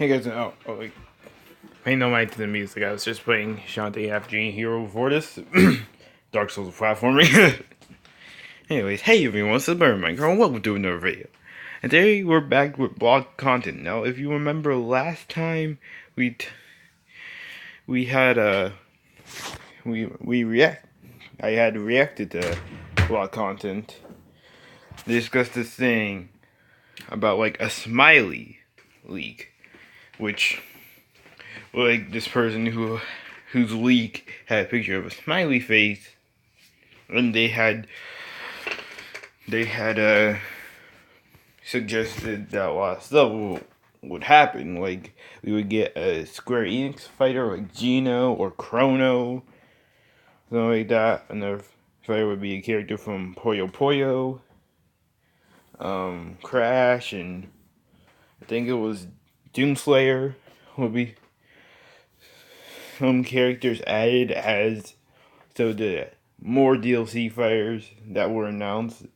guys, like, paying no mind to the music. I was just playing Shantae FG Hero Vortis, Dark Souls platforming. Anyways, hey everyone, it's the Minecraft, and welcome to another video. And today we're back with blog content. Now, if you remember last time, we had I had reacted to blog content. Discussed this thing about like a Smiley leak, which like this person whose leak had a picture of a smiley face, and they had suggested that a lot of stuff would happen. Like we would get a Square Enix fighter like Gino or Chrono, something like that. Another fighter would be a character from Puyo Puyo, Crash, and I think it was Doomslayer would be some characters added as so the more DLC fighters that were announced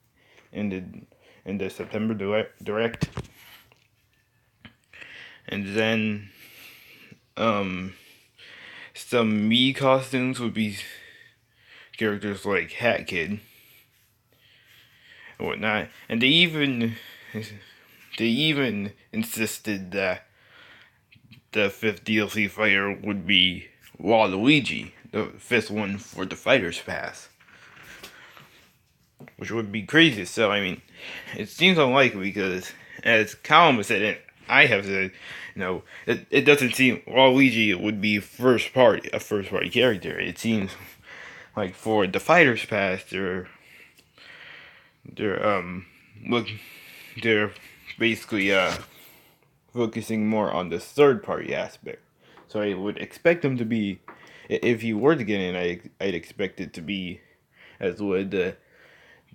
in the September direct. And then some Mii Costumes would be characters like Hat Kid and whatnot. And they even insisted that the 5th DLC fighter would be Waluigi, the 5th one for the Fighter's Pass. Which would be crazy. So, I mean, it seems unlikely because, as Callum has said, and I have said, it doesn't seem Waluigi would be a first party character. It seems like for the Fighter's Pass, they're basically focusing more on the third party aspect. So I would expect them to be, if you were to get in, I'd expect it to be as would the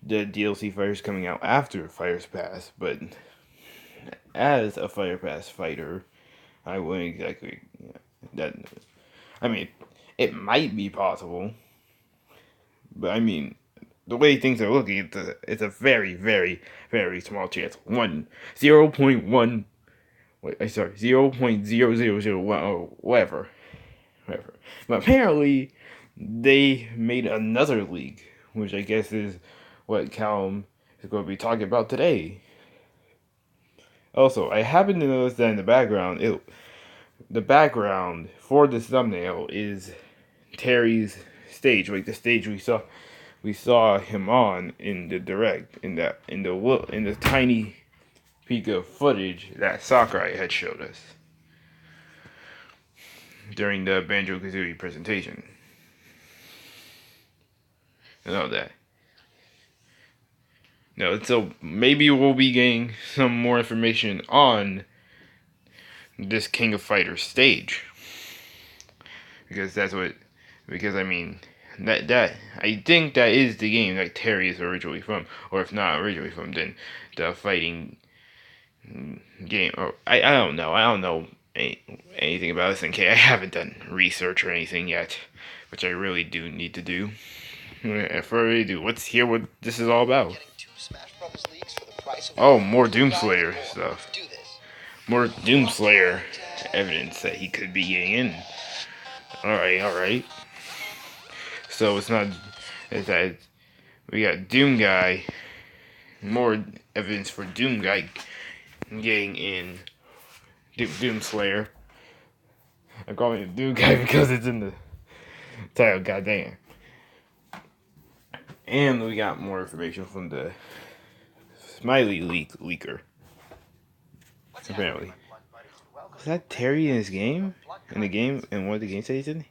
DLC fighters coming out after Fighter's Pass, but as a Fighter Pass fighter, I wouldn't exactly that. I mean, it might be possible, but I mean, the way things are looking, it's a very, very, very small chance. 0.1. Wait, sorry, 0.0001 or whatever. But apparently, they made another leak, which I guess is what Callum is going to be talking about today. Also, I happen to notice that in the background, the background for this thumbnail is Terry's stage, like the stage we saw him on in the direct, in the tiny peek of footage that Sakurai had showed us during the Banjo-Kazooie presentation. And all that. No, so maybe we'll be getting some more information on this King of Fighters stage, because I mean that I think that is the game that Terry is originally from, or if not originally from, then the fighting game. Or I don't know anything about this. I haven't done research or anything yet, which I really do need to do. If I really do, let's hear what this is all about. Oh, more Doomslayer stuff. More Doomslayer evidence that he could be getting in. Alright. So it's that we got Doomguy. More evidence for Doomguy getting in. Doomslayer. I'm calling it Doomguy because it's in the title, goddamn. And we got more information from the Smiley leaker. Apparently. Is that Terry in his game? In the game, and what the game says he's in?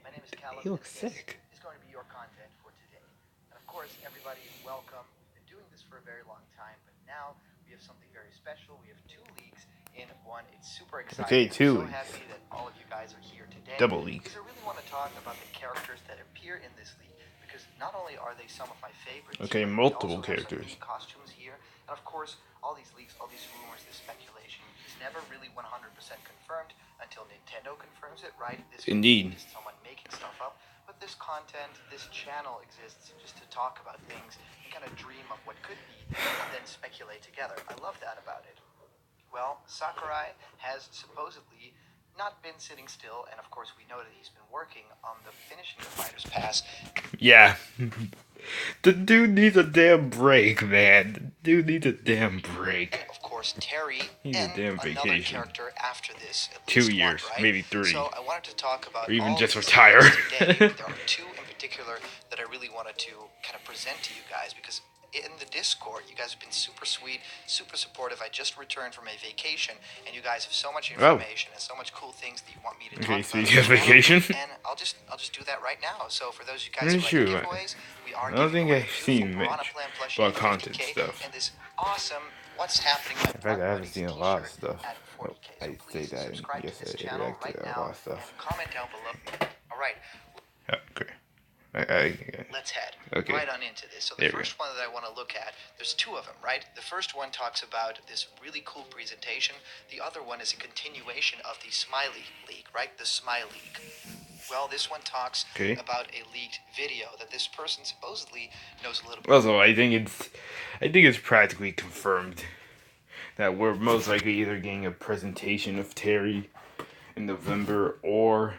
He looks sick. Is going to be your content for today. And of course, everybody is welcome. Been doing this for a very long time, but now we have something very special. We have 2 leaks in one. It's super exciting. Okay, 2 I'm so leaks. happy that all of you guys are here today. Double leak. Because I really want to talk about the characters that appear in this leak. Because not only are they some of my favorites, okay, multiple characters. Mii Costumes here, and of course, all these leaks, all these rumors, this speculation is never really 100% confirmed until Nintendo confirms it, right? This Indeed. is someone making stuff up. But this content, this channel exists just to talk about things and kind of dream of what could be and then speculate together. I love that about it. Well, Sakurai has supposedly not been sitting still, and of course we know that he's been working on the finishing the Fighter's Pass. Yeah. The dude needs a damn break, man. The dude needs a damn break. And of course Terry Needs a and damn another vacation. character after this, at 2 least years, one, right? maybe 3. So I wanted to talk about Or even all just these retire. today. There are 2 in particular that I really wanted to kind of present to you guys, because in the Discord, you guys have been super sweet, super supportive. I just returned from a vacation, and you guys have so much information and so much cool things that you want me to talk Okay, about. so you have vacation? And I'll just do that right now. So for those of you guys Really who like true. giveaways, we are I don't giving think away a I've beautiful seen Piranha much Plant plushie about at content 50K stuff. and this awesome What's Happening My In fact, Park I haven't Buddies seen a lot of t-shirt stuff. at Oh, 40K. So I say please that, and subscribe to yes, this I channel reacted right to a now lot of stuff. and comment down below. All right, Okay. let's head Okay. right on into this. So the first one that I want to look at, there's 2 of them, right? The first one talks about this really cool presentation. The other one is a continuation of the Smiley leak, right? The Smiley leak. Well, this one talks about a leaked video that this person supposedly knows a little bit. Also, I think it's practically confirmed that we're most likely either getting a presentation of Terry in November or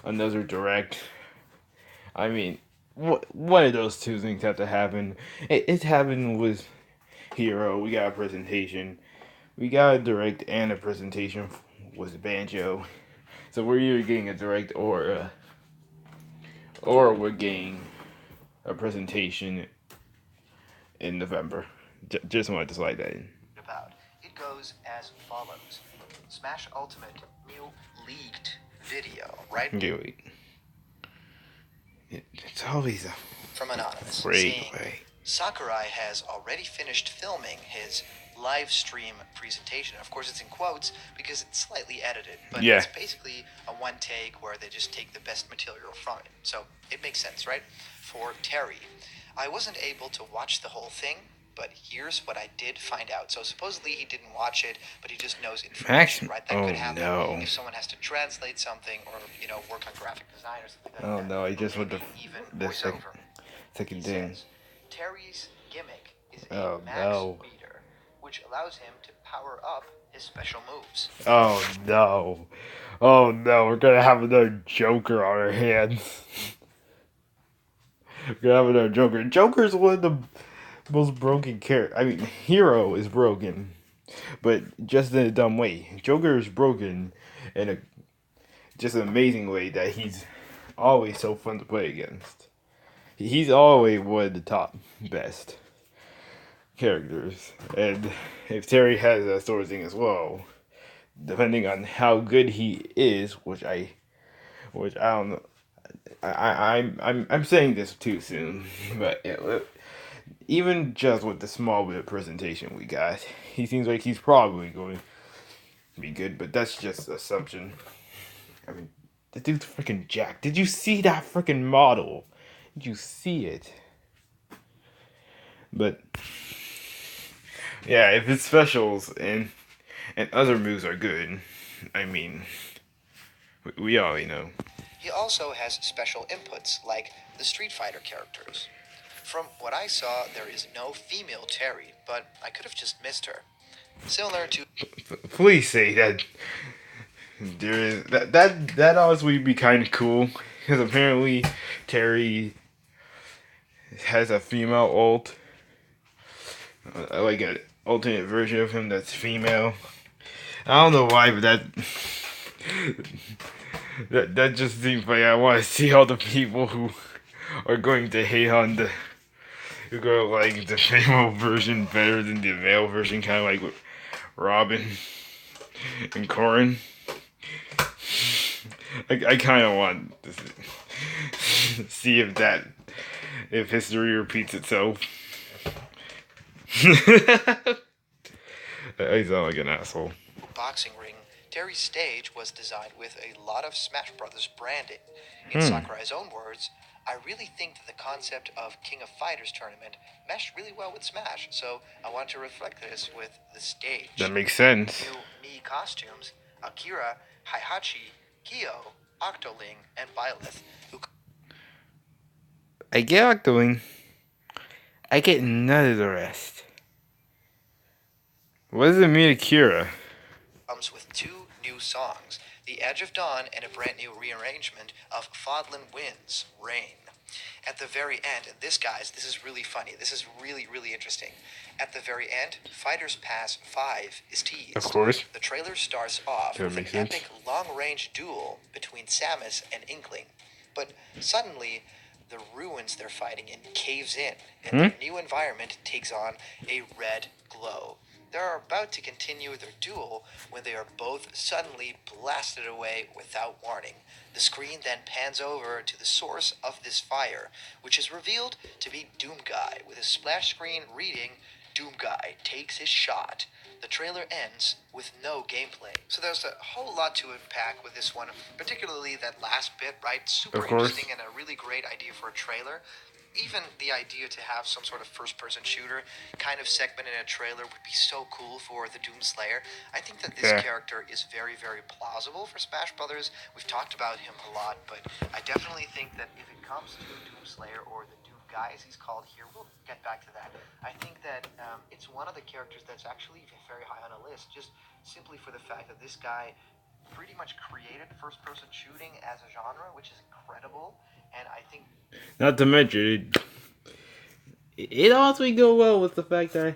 another direct. I mean, one of those 2 things have to happen. It happened with Hero. We got a presentation. We got a direct and a presentation with Banjo. So we're either getting a direct or we're getting a presentation in November. Just wanted to slide that in. It goes as follows: Smash Ultimate new leaked video, right? Okay, wait. It's always a from Anonymous great saying way. Sakurai has already finished filming his live stream presentation. Of course, it's in quotes because it's slightly edited, but it's basically a one take where they just take the best material from it. So it makes sense, right? For Terry, I wasn't able to watch the whole thing, but here's what I did find out. So supposedly he didn't watch it, but he just knows information, right? That could happen if someone has to translate something or, work on graphic design or something like that. Oh no, I just want the voiceover. second thing. Terry's gimmick is a max meter, which allows him to power up his special moves. Oh no. Oh no, we're gonna have another Joker on our hands. We're gonna have another Joker. Joker's one of the most broken characters. I mean, Hero is broken, but just in a dumb way. Joker is broken in a just an amazing way that he's always so fun to play against. He's always one of the top best characters, and if Terry has that sort of thing as well, depending on how good he is, which I don't know. I'm saying this too soon, but even just with the small bit of presentation we got, he seems like he's probably going to be good, but that's just assumption. I mean, the dude's freaking jacked. Did you see that freaking model? Did you see it? But yeah, if his specials and other moves are good, I mean, we already know. He also has special inputs, like the Street Fighter characters. From what I saw, there is no female Terry, but I could have just missed her. Similar to... Please say that there is... That honestly would be kind of cool, because apparently Terry has a female ult. Like an alternate version of him that's female. I don't know why, but that just seems like I want to see all the people who are going to hate on who go like the female version better than the male version, kind of like with Robin and Corin. I kind of want to see if history repeats itself. I sound like an asshole. Boxing ring, Terry's stage was designed with a lot of Smash Brothers branding. In Sakurai's own words, I really think that the concept of King of Fighters tournament meshed really well with Smash, so I want to reflect this with the stage. That makes sense. New Mii Costumes, Akira, Heihachi, Kyo, Octoling, and Byleth, who... I get Octoling. I get none of the rest. What does it mean, Akira? comes with 2 new songs. The The Edge of Dawn, and a brand new rearrangement of Fodlan Wind's Reign. At the very end, and this is really funny. This is really, really interesting. At the very end, Fighters Pass 5 is teased. Of course. The trailer starts off That with an makes sense. epic long-range duel between Samus and Inkling. But suddenly, the ruins they're fighting in caves in, and their new environment takes on a red glow. They're about to continue their duel when they are both suddenly blasted away without warning. The screen then pans over to the source of this fire, which is revealed to be Doomguy, with a splash screen reading, Doomguy takes his shot. The trailer ends with no gameplay. So there's a whole lot to unpack with this one, particularly that last bit, right? Super interesting and a really great idea for a trailer. Even the idea to have some sort of first-person shooter kind of segment in a trailer would be so cool for the Doomslayer. I think that this character is very, very plausible for Smash Brothers. We've talked about him a lot, but I definitely think that if it comes to Doomslayer or the Doomguy, as he's called here, we'll get back to that. I think that it's one of the characters that's actually very high on a list, just simply for the fact that this guy pretty much created first-person shooting as a genre, which is incredible. And I think, not to mention, it also go well with the fact that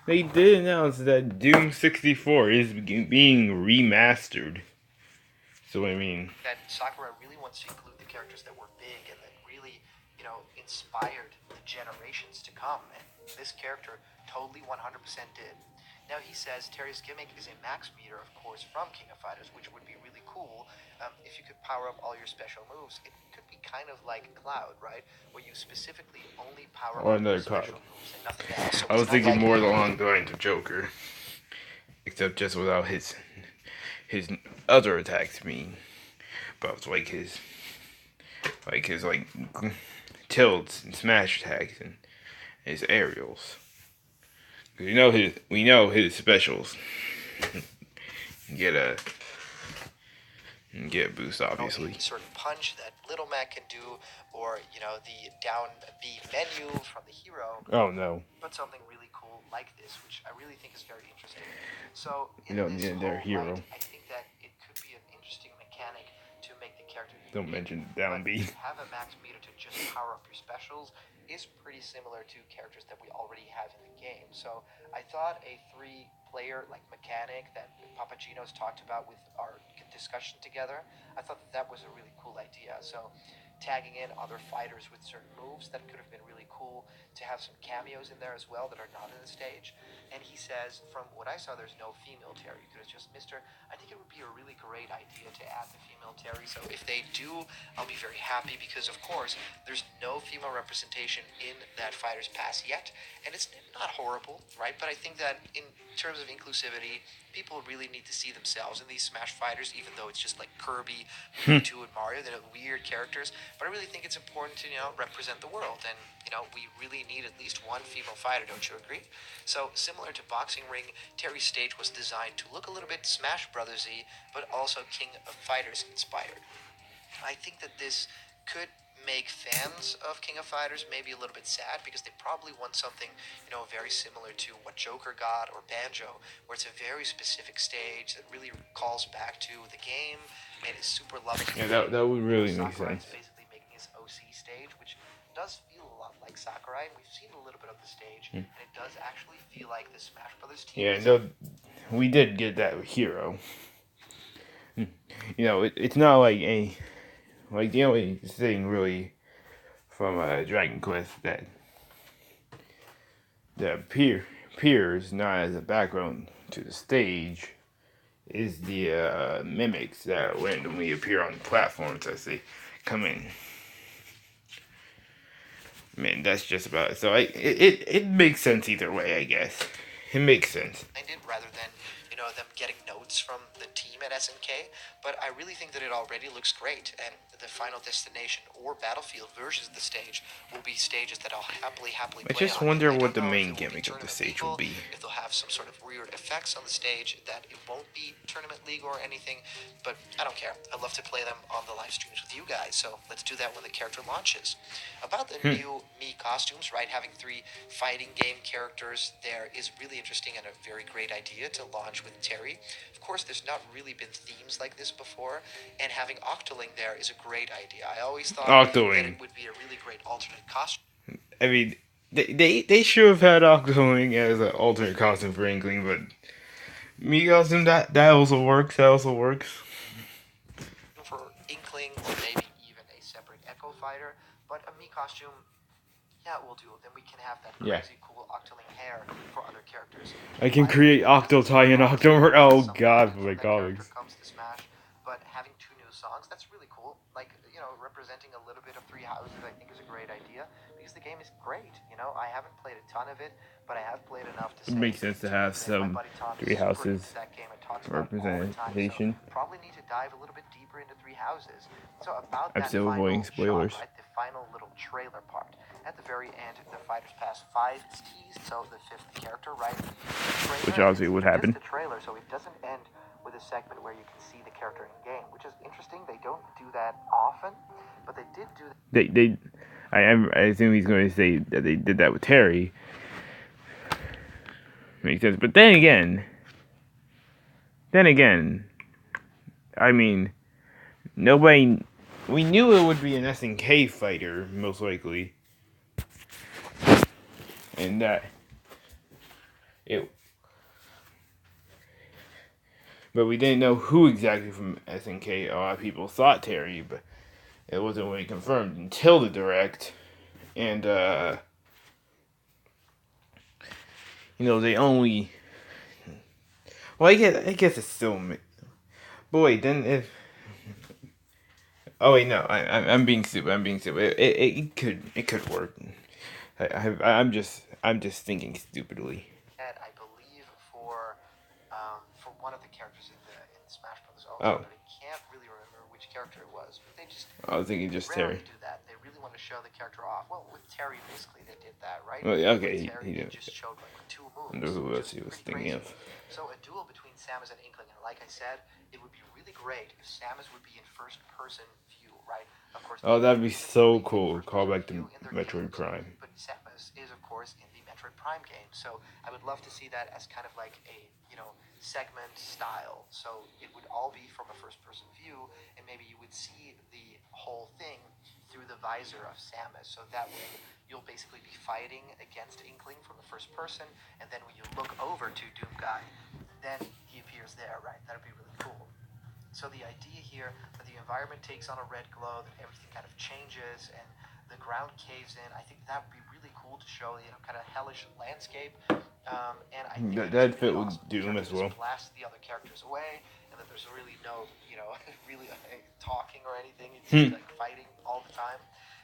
they did announce that Doom 64 is being remastered. So I mean, that Sakurai really wants to include the characters that were big and that really, inspired the generations to come. And this character totally 100% did. Now he says Terry's gimmick is a max meter, of course, from King of Fighters, which would be really cool. If you could power up all your special moves, it could be kind of like Cloud, right? Where you specifically only power up your special moves and nothing else. So I was thinking more along the lines of Joker, except just without his other attacks being buffs, like his tilts and smash attacks and his aerials. We know his specials. Get a boost, obviously. Any sort of punch that Little Mac can do, or the down B menu from the hero. Oh no! But something really cool like this, which I really think is very interesting. So you don't need their hero. Light, I think that it could be an interesting mechanic to make the character unique. Don't mention down B. Have a max meter to just power up your specials is pretty similar to characters that we already have in the game. So I thought a 3-player mechanic that Papagino's talked about with our discussion together, I thought that was a really cool idea. So tagging in other fighters with certain moves, that could have been really cool to have some cameos in there as well that are not in the stage. And he says, from what I saw, there's no female Terry. There's just Mr. I think it would be a really great idea to add the female Terry. So if they do, I'll be very happy because, of course, there's no female representation in that Fighter's Pass yet. And it's not horrible, right? But I think that in terms of inclusivity, people really need to see themselves in these Smash Fighters, even though it's just like Kirby, Mewtwo, and Mario. They're weird characters. But I really think it's important to, represent the world. And, we really need at least one female fighter, don't you agree? So, similar to Boxing Ring, Terry's stage was designed to look a little bit Smash Brothers-y, but also King of Fighters inspired. I think that this could make fans of King of Fighters maybe a little bit sad because they probably want something, very similar to what Joker got or Banjo, where it's a very specific stage that really calls back to the game, made it super lovely. Yeah, that would really make sense. Basically making his OC stage, which does feel a lot like Sakurai, and we've seen a little bit of the stage, and it does actually feel like the Smash Brothers team. Yeah, no, we did get that hero. It's not like the only thing really from Dragon Quest that appears not as a background to the stage is the mimics that randomly appear on platforms as they come in. Man, that's just about it. So it makes sense either way, I guess. It makes sense. I did rather than them getting notes from the team at SNK, but I really think that it already looks great, and the Final Destination or Battlefield versions of the stage will be stages that I'll happily play. I just wonder what the main gimmick of the stage will be. If they'll have some sort of weird effects on the stage that it won't be Tournament League or anything, but I don't care. I'd love to play them on the live streams with you guys, so let's do that when the character launches. About the new Mii Costumes, right, having 3 fighting game characters there is really interesting and a very great idea to launch with Terry. Of course, there's not really been themes like this before, and having Octoling there is a great idea. I always thought that it would be a really great alternate costume. I mean, they should have had Octoling as an alternate costume for Inkling, but Mii Costume, that also works. That also works. For Inkling, or maybe even a separate Echo Fighter, but a Mii costume, yeah, we'll do. Then we can have that crazy cool Octoling hair for other characters. I can create Octotai and Octomer. Oh god, for my Character comics. comes to Smash, but having 2 new songs, that's really cool. Like, representing a little bit of 3 houses, I think is a great idea because the game is great. I haven't played a ton of it, but I have played enough to say It makes sense to have some 3 houses that game and talks about it all the time. representation. So probably need to dive a little bit deeper into 3 houses. So about I'm that still avoiding final spoilers. shot, right? The final little trailer part. At the very end, the fighters pass 5 T's, so the 5th character, right? Which obviously would happen. Just the trailer, so it doesn't end with a segment where you can see the character in game, which is interesting. They don't do that often, but they did do that. I assume he's going to say that they did that with Terry. Makes sense, but then again, I mean, nobody. We knew it would be an SNK fighter, most likely, and that it. But we didn't know who exactly from SNK. A lot of people thought Terry, but it wasn't really confirmed until the direct, and they only. Well, I guess it's still. But wait, then if. Oh wait, no, I'm being stupid. It could work. I'm just thinking stupidly. I believe for one of the characters in Smash Brothers Oh. but I can't really remember which character it was. But they just I was thinking just rarely Terry. do that. They really want to show the character off. Well, with Terry, basically they did that, right? Well, okay, with Terry, he did. Just showed like 2 moves. I wonder who else he was thinking of. So a duel between Samus and Inkling, and like I said, it would be really great if Samus would be in first-person view, right? Of course. Oh, that'd be so cool. Call back to Metroid Prime. But Samus is, of course, in the Metroid Prime game, so I would love to see that as kind of like a segment style. So it would all be from a first-person view, and maybe you would see the whole thing through the visor of Samus. So that way, you'll basically be fighting against Inkling from the first person, and then when you look over to Doomguy, then he appears there, right? That would be really cool. So the idea here that the environment takes on a red glow, that everything kind of changes, and the ground caves in, I think that would be really cool to show, kind of hellish landscape. And I think that'd fit with Doom as well. Blast the other characters away, and that there's really no, really talking or anything. It's just like fighting all the time.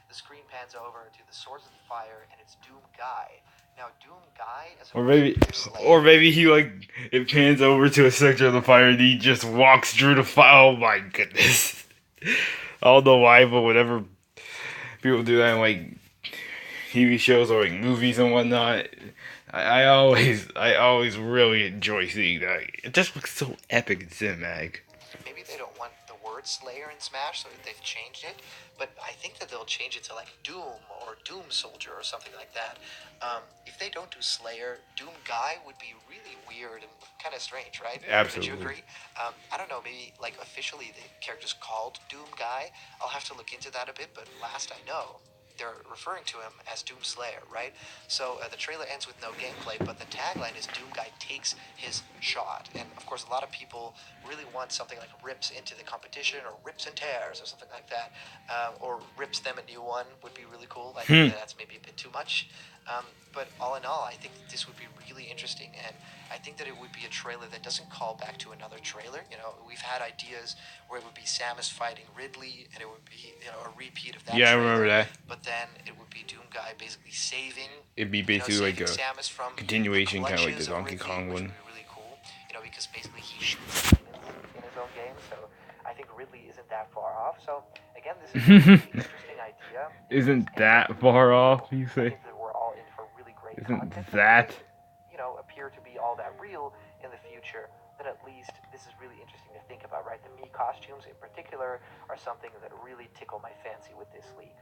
The screen pans over to the Swords of Fire, and it's Doomguy. Now, Doomguy, as or maybe he it pans over to a sector of the fire and he just walks through the fire. Oh my goodness! I don't know why, but whenever people do that in TV shows or movies and whatnot, I always really enjoy seeing that. It just looks so epic and cinematic. Maybe they don't want the word Slayer in Smash, so they've changed it. But I think that they'll change it to Doom or Doom Soldier or something like that. If they don't do Slayer, Doomguy would be really weird and kind of strange, right? Absolutely. Would you agree? I don't know, maybe officially the character's called Doomguy. I'll have to look into that a bit, but last I know, they're referring to him as Doomslayer, right? So the trailer ends with no gameplay, but the tagline is Doomguy takes his shot. And of course, a lot of people really want something like rips into the competition or rips and tears or something like that. Or rips them a new one would be really cool. I think that's maybe a bit too much. But all in all, I think this would be really interesting. And I think that it would be a trailer that doesn't call back to another trailer. We've had ideas where it would be Samus fighting Ridley, and it would be a repeat of that. Yeah, trailer. I remember that. But then it would be Doomguy basically saving. It'd be basically like a Samus from continuation, kind of like the Donkey Kong one. Which would be really cool. Because basically he shoots in his own game. So I think Ridley isn't that far off. So again, this is a really interesting idea. Isn't that far off? You say? We're all in for really great Isn't content. that? Appear to be all that real in the future, then at least this is really interesting to think about, right? The Mii costumes in particular are something that really tickle my fancy with this leak.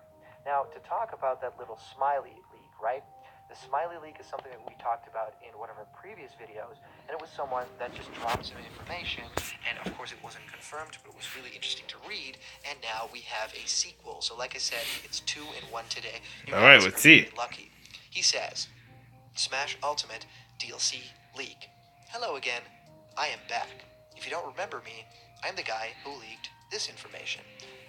Now, to talk about that little Smiley leak, right? The Smiley leak is something that we talked about in one of our previous videos, and it was someone that just dropped some information, and of course it wasn't confirmed, but it was really interesting to read, and now we have a sequel. So like I said, it's 2 in 1 today. You Alright, guys let's are see really lucky. He says, Smash Ultimate DLC leak. Hello again. I am back. If you don't remember me, I'm the guy who leaked this information.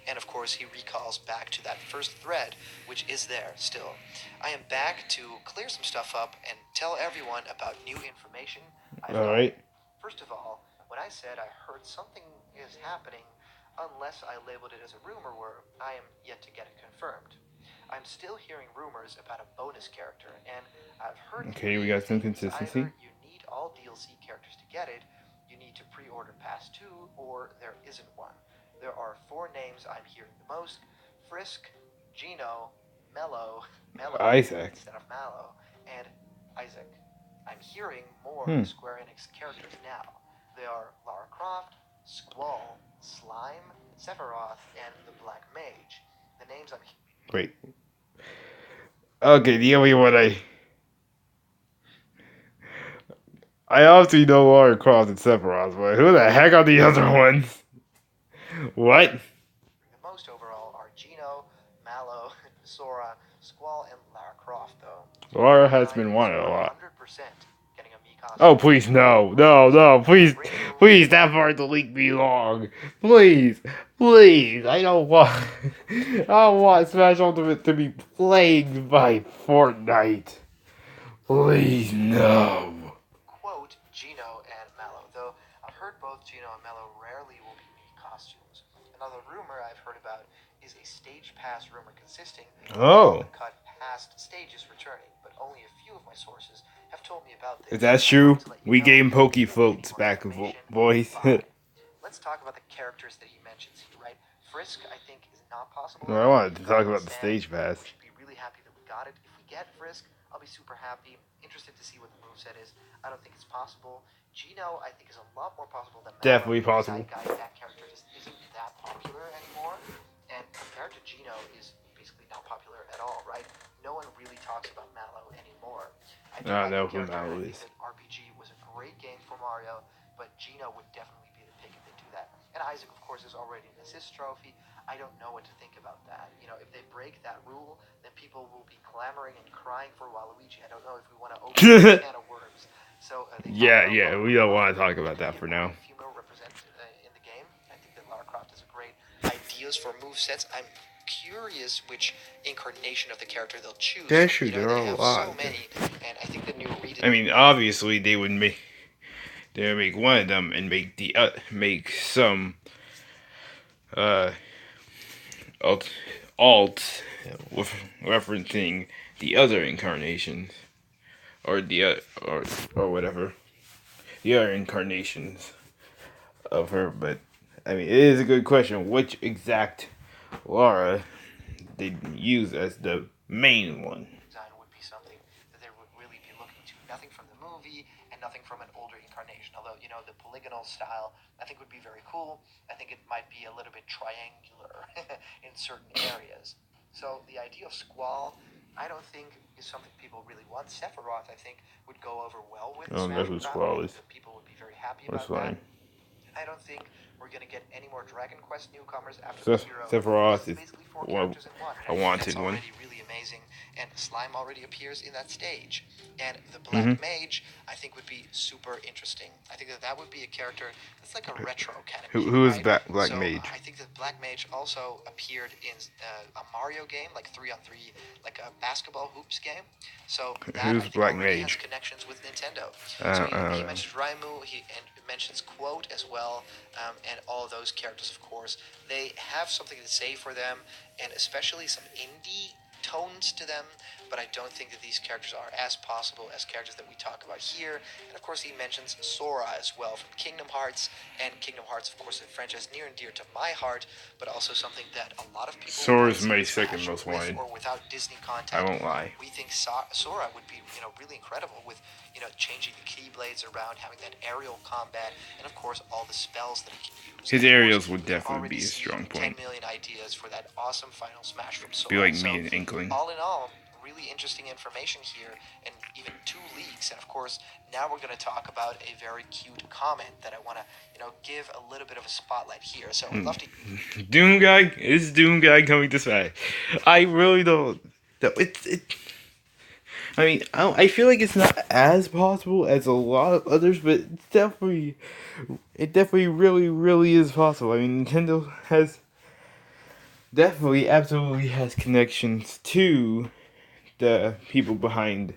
And of course, he recalls back to that first thread, which is there still. I am back to clear some stuff up and tell everyone about new information I've Alright. gotten. First of all, when I said I heard something is happening, unless I labeled it as a rumor where I am yet to get it confirmed. I'm still hearing rumors about a bonus character, and I've heard Okay, we three got some things. consistency. Either you need all DLC characters to get it, you need to pre-order Pass 2, or there isn't one. There are 4 names I'm hearing the most: Frisk, Gino, Mello Isaac. instead of Mallow, and Isaac. I'm hearing more Square Enix characters now. They are Lara Croft, Squall, Slime, Sephiroth, and the Black Mage. The names I'm Wait. Okay, the only one I obviously know Lara Croft and Sephiroth, but who the heck are the other ones? What? the most overall are Gino, Mallow, Sora, Squall, and Lara Croft, though. Lara has been wanted a lot. 100% getting a Mii Costumes. Oh, please, no, no, no, please, please, that part the leak be long. Please, please, I don't want, I don't want Smash Ultimate to be plagued by Fortnite. Please, no. Quote Gino and Mallow, though I've heard both Gino and Mallow rarely will be Mii Costumes. Another rumor I've heard about is a stage pass rumor consisting of all the cut past stages returning, but only a few of my sources have told me about this. If that's true, we gave him Poke Floats back, boys. Let's talk about the characters that he mentions here, right? Frisk, I think, is not possible. Well, I wanted to talk about the stage pass. We should be really happy that we got it. If we get Frisk, I'll be super happy. Interested to see what the moveset is. I don't think it's possible. Gino, I think, is a lot more possible than Mallow. Definitely possible. That character just isn't that popular anymore. And compared to Gino, is basically not popular at all, right? No one really talks about Mallow anymore. I know who Mallow is. RPG was a great game for Mario, but Gino would definitely be the pick if they do that. And Isaac, of course, is already an assist trophy. I don't know what to think about that. You know, if they break that rule, then people will be clamoring and crying for Waluigi. I don't know if we want to open a can of worms. So yeah, we don't want to talk about that for now. Female represent in the game. I think that Lara Croft is a great ideas for movesets. I'm curious which incarnation of the character they'll choose. That's true, there are a lot. So many, and I think the new I mean, obviously they would make one of them and make some alt with referencing the other incarnations or or whatever the other incarnations of her. But I mean, it is a good question. Which exact Lara they use as the main one? Design would be something that they would really be looking to. Nothing from the movie and nothing from an older incarnation. Although, you know, the polygonal style I think would be very cool. I think it might be a little bit triangular in certain areas. So the idea of Squall, I don't think is something people really want. Sephiroth, I think, would go over well with Smash. That's what Squall is. People would be very happy about that. I don't think we're going to get any more Dragon Quest newcomers after the Hero. Sephiroth is basically 4 characters in one. a wanted That's one. Already really amazing, and Slime already appears in that stage. And the Black Mage, I think, would be super interesting. I think that would be a character that's like a retro kind of. Who is right? Black Mage? I think that Black Mage also appeared in a Mario game, like 3-on-3, like a basketball hoops game. So that Who's Black Mage? has connections with Nintendo. So he mentions Raimu, he mentions Quote as well, and all those characters, of course. They have something to say for them, and especially some indie tones to them, but I don't think that these characters are as possible as characters that we talk about here. And of course he mentions Sora as well from Kingdom Hearts, and Kingdom Hearts, of course, a franchise near and dear to my heart, but also something that a lot of people Sora's my second most wanted. Or without Disney content. I won't lie. We think Sora would be, you know, really incredible with, you know, changing the keyblades around, having that aerial combat, and of course all the spells that he can use. His aerials would definitely be a strong point. 10 million ideas for that awesome final smash from Sora. Be like me and Inkling. All in all, really interesting information here, and even 2 leaks. And of course, now we're going to talk about a very cute comment that I want to, give a little bit of a spotlight here. So I'd love to. Doomguy is Doomguy coming to Smash. I really don't. It. I mean, I feel like it's not as possible as a lot of others, but it definitely really, really is possible. I mean, Nintendo has definitely, absolutely has connections to the people behind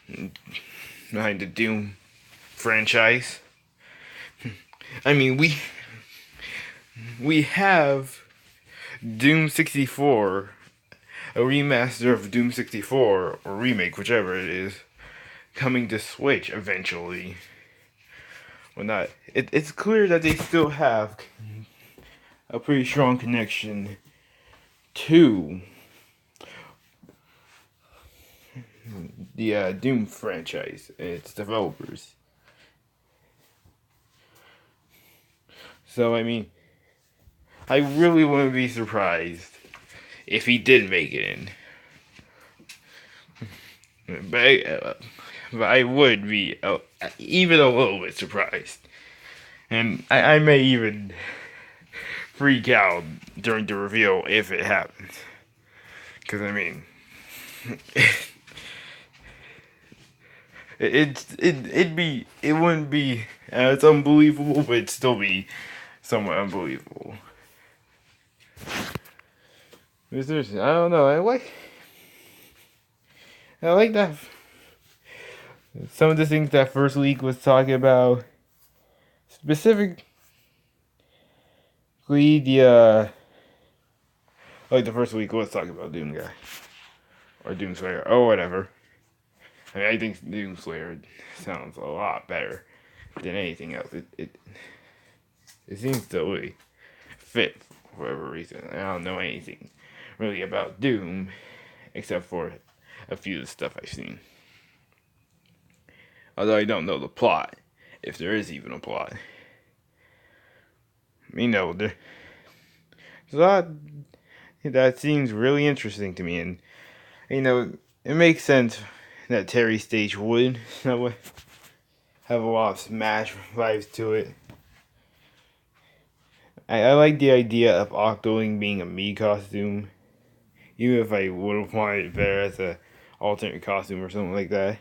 the Doom franchise. I mean, we have Doom 64, a remaster of Doom 64 or remake, whichever it is, coming to Switch eventually. Well, not. It's clear that they still have a pretty strong connection to the Doom franchise and its developers. So, I mean, I really wouldn't be surprised if he did make it in. But I would be even a little bit surprised. And I may even freak out during the reveal if it happens. Because, I mean, it wouldn't be as unbelievable, but it'd still be somewhat unbelievable. I don't know. I like that. Some of the things that first leak was talking about, specifically like the first week was talking about Doomguy or Doomslayer or whatever. I mean, I think Doomslayer sounds a lot better than anything else. It seems to really fit for whatever reason. I don't know anything really about Doom except for a few of the stuff I've seen. Although I don't know the plot, if there is even a plot. There's a lot that seems really interesting to me, and it makes sense that Terry stage would have a lot of Smash vibes to it. I like the idea of Octoling being a Mii costume, even if I would have wanted it better as a alternate costume or something like that.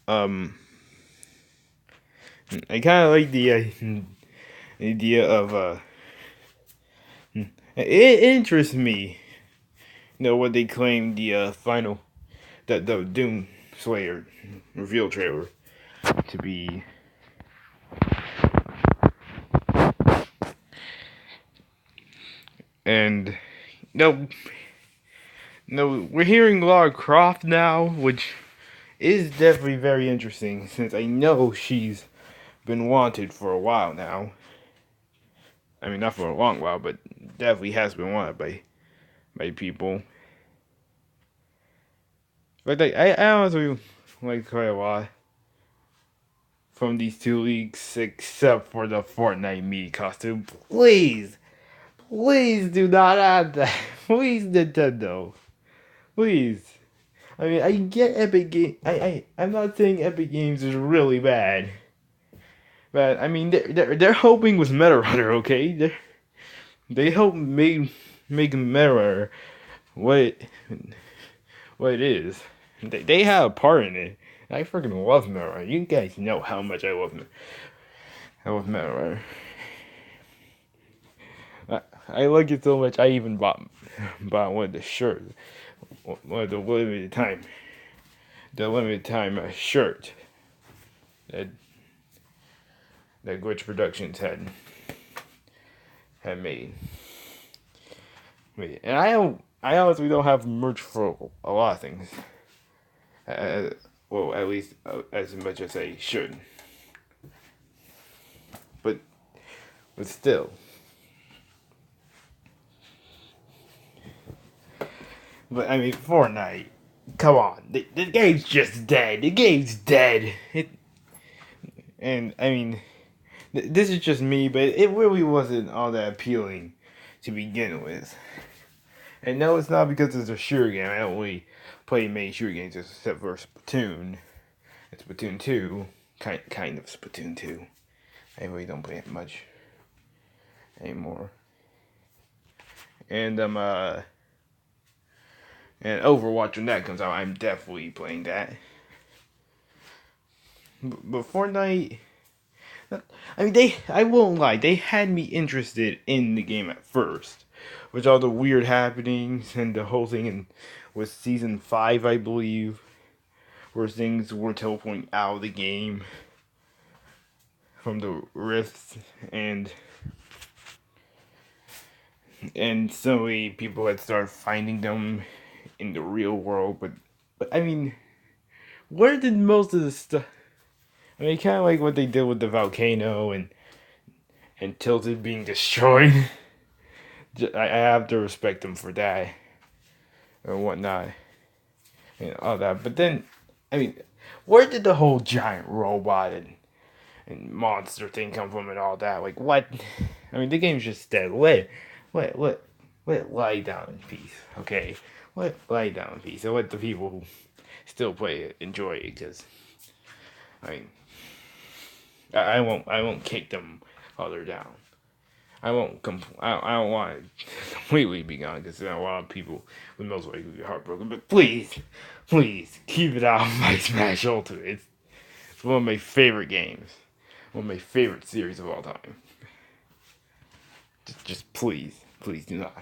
I kind of like the idea of it interests me. What they claim the the Doom Slayer reveal trailer to be. And we're hearing Lara Croft now, which is definitely very interesting since I know she's been wanted for a while now. I mean, not for a long while, but definitely has been wanted by people. But I honestly like quite a lot from these 2 leaks, except for the Fortnite Mii costume. Please do not add that. Please, Nintendo. Please. I mean, I get Epic Games. I'm not saying Epic Games is really bad, but I mean they're hoping with Meta Runner, okay? They hope make Meta Runner what it is. They have a part in it. I freaking love Meta Runner. You guys know how much I love Meta Runner. I like it so much. I even bought one of the shirts, one of the limited time shirt that Glitch Productions had made. And I honestly don't have merch for a lot of things. Well, at least as much as I should. But still. But I mean, Fortnite. Come on, the game's just dead. The game's dead. And I mean, this is just me, but it really wasn't all that appealing to begin with. And no, it's not because it's a shooter game. I don't really play many shooter games except for Splatoon. It's Splatoon 2. Kind of Splatoon 2. I really don't play it much anymore. And and Overwatch when that comes out, I'm definitely playing that. But Fortnite, I mean, I won't lie, they had me interested in the game at first, with all the weird happenings and the whole thing, and with season 5, I believe, where things were teleporting out of the game from the rifts, and so many people had started finding them in the real world. But I mean, where did most of the stuff? I mean, kind of like what they did with the volcano and Tilted being destroyed. I have to respect them for that and whatnot and all that. But then, I mean, where did the whole giant robot and monster thing come from and all that? Like, what? I mean, the game's just dead. Let it lie down in peace, okay? Let it lie down in peace and let the people who still play it enjoy it, because, I mean, I won't kick them while they're down. I won't I don't want to completely be gone, because a lot of people would most likely be heartbroken. But please keep it out of my Smash Ultimate. It's one of my favorite games, one of my favorite series of all time. Just please do not.